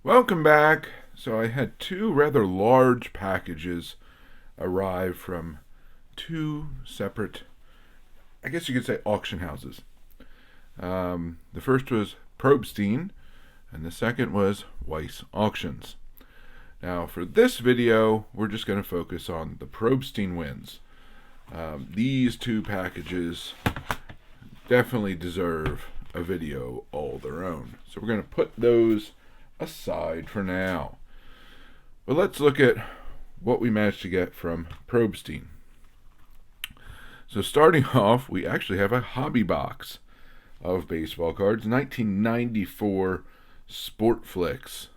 Welcome back. So I had two rather large packages arrive from two separate, I guess you could say, auction houses. The first was Probstein, and the second was Weiss Auctions. Now, for this video, we're just going to focus on the Probstein wins. These two packages definitely deserve a video all their own. So we're going to put those aside for now. But let's look at what we managed to get from Probstein. So starting off, we actually have a hobby box of baseball cards, 1994 Sport Flicks.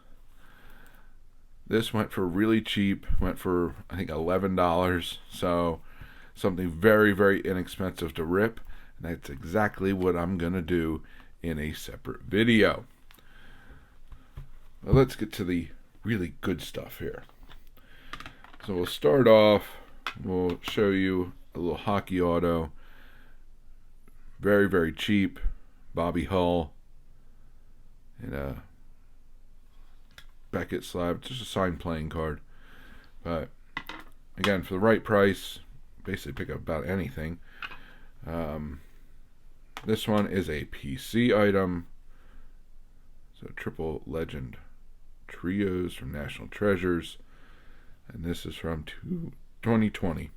This went for really cheap, went for I think $11, so something very, very inexpensive to rip, and that's exactly what I'm going to do in a separate video. Well, let's get to the really good stuff here. So we'll start off, we'll show you a little hockey auto. Very, very cheap. Bobby Hull. And a Beckett slab. Just a signed playing card. But, again, for the right price, basically pick up about anything. This one is a PC item. So Triple Legend Trios from National Treasures. And this is from 2020.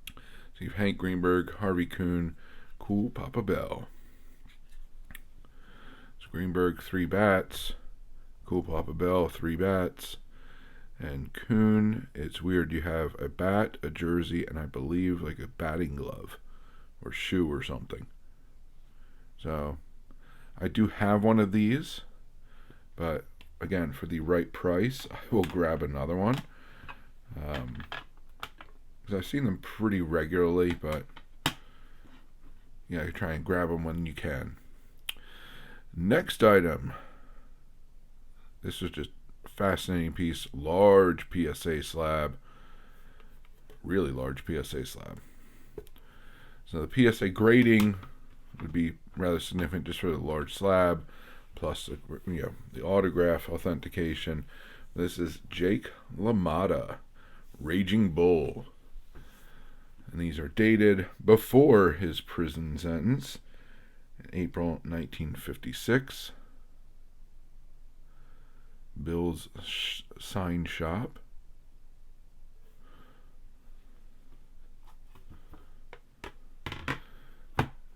So you have Hank Greenberg, Harvey Kuhn, Cool Papa Bell. So Greenberg, 3 bats. Cool Papa Bell, 3 bats. And Kuhn, it's weird. You have a bat, a jersey, and I believe like a batting glove or shoe or something. So I do have one of these, but again, for the right price, I will grab another one. Because I've seen them pretty regularly, but yeah, you try and grab them when you can. Next item. This is just a fascinating piece. Large PSA slab. Really large PSA slab. So the PSA grading would be rather significant just for the large slab, plus the autograph authentication. This is Jake LaMotta, Raging Bull. And these are dated before his prison sentence in April 1956. Bill's Sign Shop.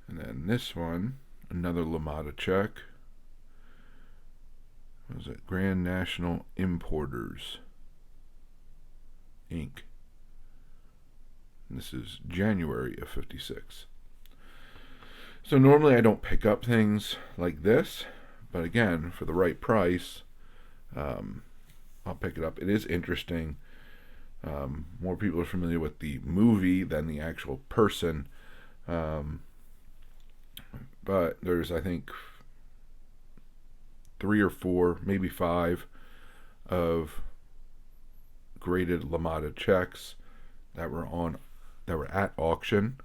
And then this one, another LaMotta check. What was it? Grand National Importers, Inc. This is January of 56. So normally I don't pick up things like this, but again, for the right price, I'll pick it up. It is interesting. More people are familiar with the movie than the actual person. But there's, I think, 3 or 4, maybe 5 of graded LaMotta checks that were at auction,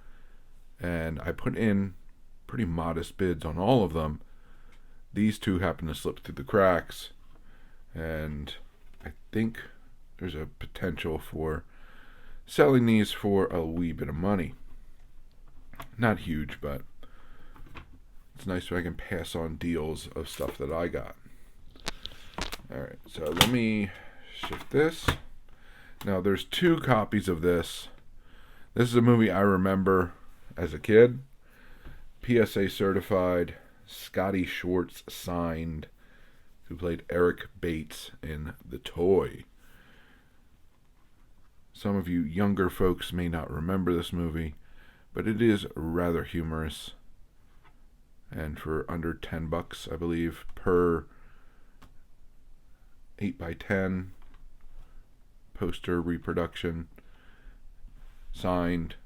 and I put in pretty modest bids on all of them. These two happen to slip through the cracks, and I think there's a potential for selling these for a wee bit of money. Not huge, but it's nice when I can pass on deals of stuff that I got. Alright, so let me shift this. Now there's 2 copies of this. This is a movie I remember as a kid. PSA certified, Scotty Schwartz signed, who played Eric Bates in The Toy. Some of you younger folks may not remember this movie, but it is rather humorous. And for under $10, I believe, per 8x10 poster reproduction, signed,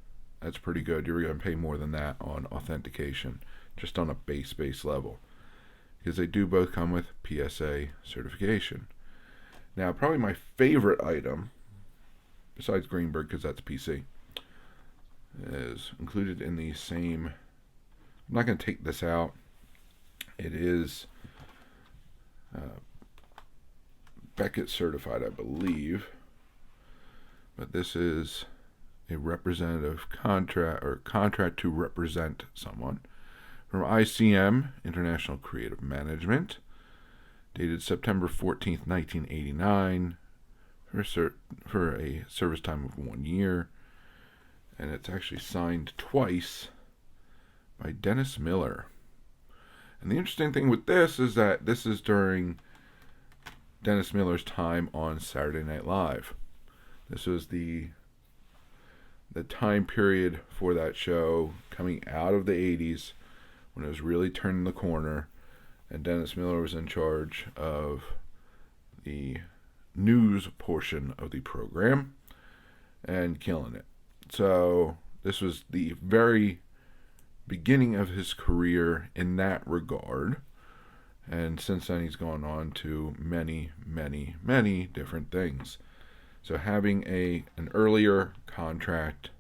that's pretty good. You're going to pay more than that on authentication, just on a base level, because they do both come with PSA certification. Now, probably my favorite item, besides Greenberg, because that's PC, is included in the same. I'm not going to take this out. It is Beckett certified, I believe. But this is a representative contract or contract to represent someone from ICM, International Creative Management, dated September 14th, 1989, for a service time of 1 year. And it's actually signed twice by Dennis Miller. And the interesting thing with this is that this is during Dennis Miller's time on Saturday Night Live. This was the time period for that show coming out of the 80s when it was really turning the corner, and Dennis Miller was in charge of the news portion of the program and killing it. So this was the very beginning of his career in that regard. And since then, he's gone on to many, many, many different things. So having an earlier contract,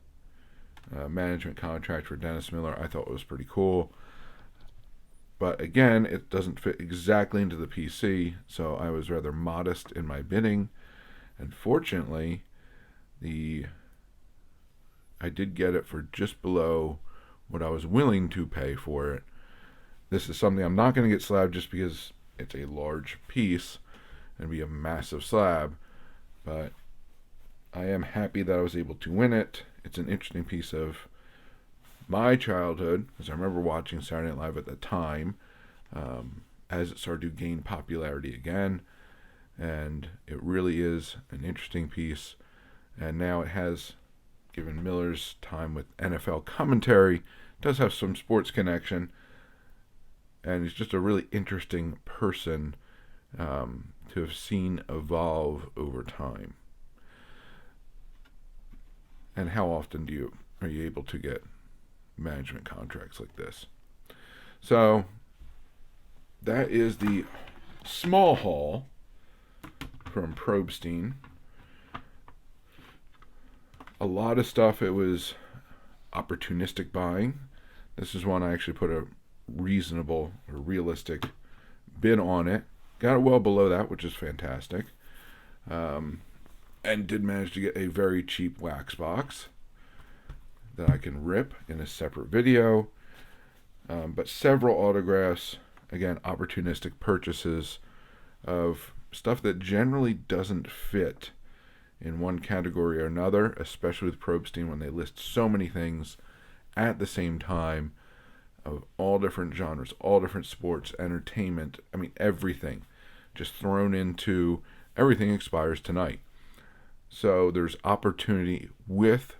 management contract for Dennis Miller, I thought was pretty cool. But again, it doesn't fit exactly into the PC, so I was rather modest in my bidding. And fortunately, I did get it for just below what I was willing to pay for it. This is something I'm not going to get slabbed just because it's a large piece and be a massive slab, but I am happy that I was able to win it. It's an interesting piece of my childhood, because I remember watching Saturday Night Live at the time, as it started to gain popularity again, and it really is an interesting piece. And now it has, given Miller's time with NFL commentary, does have some sports connection, and he's just a really interesting person to have seen evolve over time. And how often are you able to get management contracts like this? So that is the small haul from Probstein. A lot of stuff, it was opportunistic buying. This is one I actually put a reasonable or realistic bid on it. Got it well below that, which is fantastic. And did manage to get a very cheap wax box that I can rip in a separate video. But several autographs, again, opportunistic purchases of stuff that generally doesn't fit in one category or another, especially with Probstein when they list so many things at the same time of all different genres, all different sports, entertainment, I mean everything just thrown into everything expires tonight. So there's opportunity with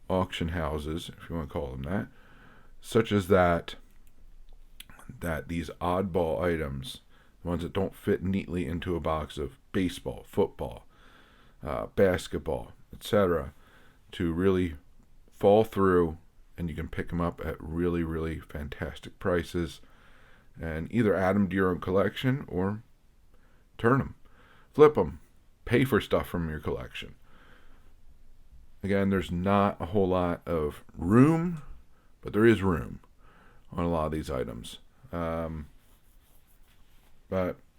auction houses, if you want to call them that, such as that these oddball items, the ones that don't fit neatly into a box of baseball, football, basketball, etc., to really fall through, and you can pick them up at really, really fantastic prices and either add them to your own collection or turn them, flip them, pay for stuff from your collection. Again, there's not a whole lot of room, but there is room on a lot of these items. But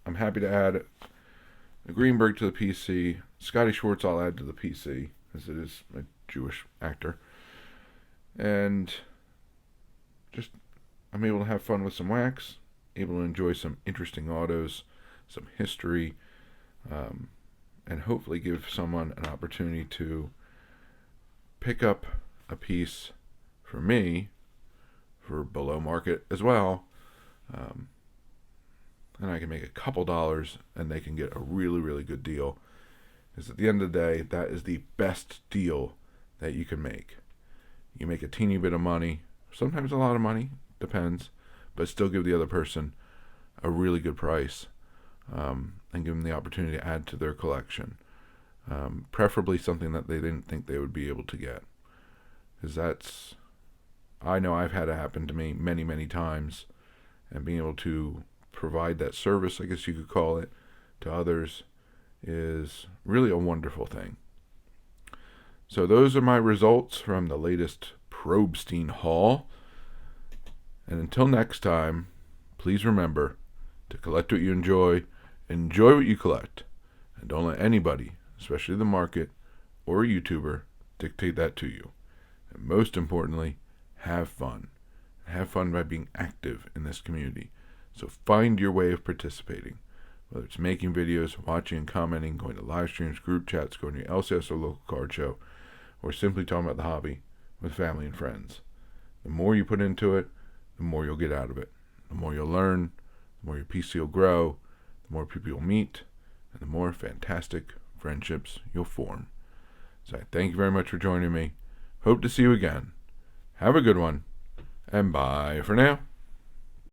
I'm happy to add Greenberg to the PC. Scotty Schwartz I'll add to the PC, as it is a Jewish actor. And just, I'm able to have fun with some wax, able to enjoy some interesting autos, some history, and hopefully give someone an opportunity to pick up a piece for me for below market as well. And I can make a couple dollars and they can get a really, really good deal. Because at the end of the day, that is the best deal that you can make. You make a teeny bit of money, sometimes a lot of money, depends, but still give the other person a really good price, and give them the opportunity to add to their collection. Preferably something that they didn't think they would be able to get. Because I know I've had it happen to me many, many times, and being able to provide that service, I guess you could call it, to others is really a wonderful thing. So those are my results from the latest Probstein haul. And until next time, please remember to collect what you enjoy what you collect, And don't let anybody, especially the market or a YouTuber, dictate that to you. And most importantly, have fun. Have fun by being active in this community. So find your way of participating. Whether it's making videos, watching and commenting, going to live streams, group chats, going to your LCS or local card show, or simply talking about the hobby with family and friends. The more you put into it, the more you'll get out of it. The more you'll learn, the more your PC will grow, the more people you'll meet, and the more fantastic friendships you'll form. So I thank you very much for joining me. Hope to see you again. Have a good one, and bye for now.